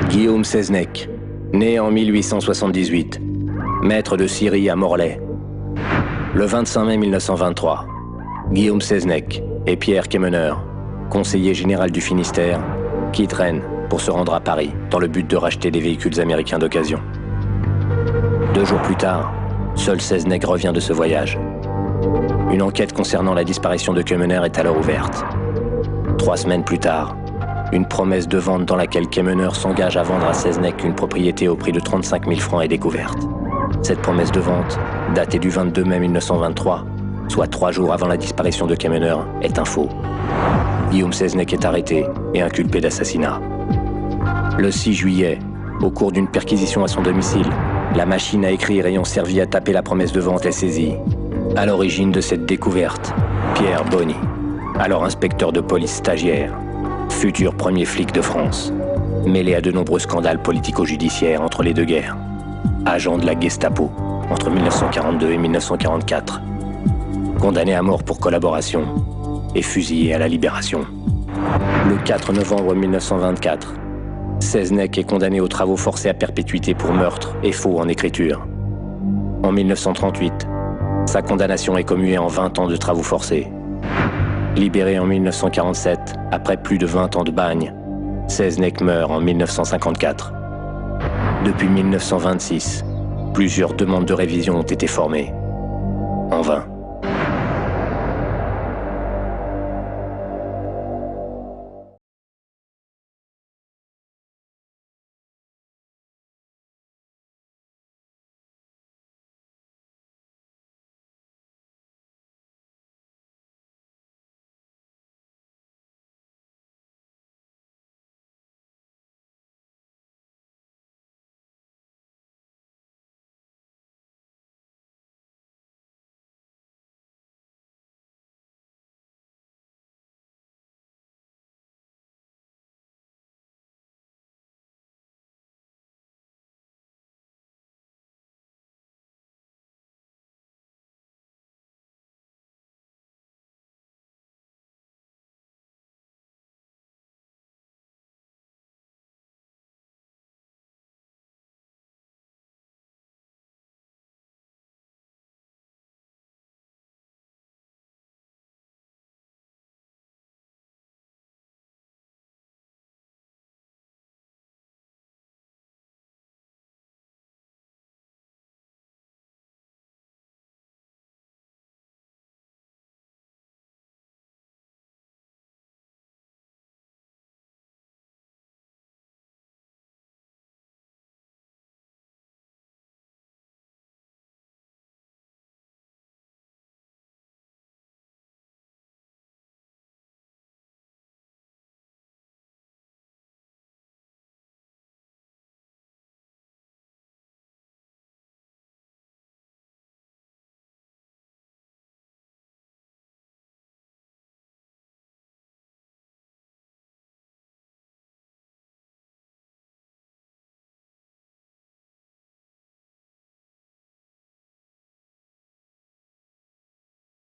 Guillaume Seznec, né en 1878, maître de scierie à Morlaix. Le 25 mai 1923, Guillaume Seznec et Pierre Quémeneur, conseiller général du Finistère, quittent Rennes pour se rendre à Paris dans le but de racheter des véhicules américains d'occasion. 2 jours plus tard, seul Seznec revient de ce voyage. Une enquête concernant la disparition de Quémeneur est alors ouverte. 3 semaines plus tard, une promesse de vente dans laquelle Quémeneur s'engage à vendre à Seznec une propriété au prix de 35 000 francs est découverte. Cette promesse de vente, datée du 22 mai 1923, soit 3 jours avant la disparition de Quémeneur, est un faux. Guillaume Seznec est arrêté et inculpé d'assassinat. Le 6 juillet, au cours d'une perquisition à son domicile, la machine à écrire ayant servi à taper la promesse de vente est saisie. À l'origine de cette découverte, Pierre Bonny, alors inspecteur de police stagiaire, futur premier flic de France, mêlé à de nombreux scandales politico-judiciaires entre les deux guerres, agent de la Gestapo entre 1942 et 1944, condamné à mort pour collaboration et fusillé à la Libération. Le 4 novembre 1924, Seznec est condamné aux travaux forcés à perpétuité pour meurtre et faux en écriture. En 1938, sa condamnation est commuée en 20 ans de travaux forcés. Libéré en 1947, après plus de 20 ans de bagne, Seznec meurt en 1954. Depuis 1926, plusieurs demandes de révision ont été formées. En vain.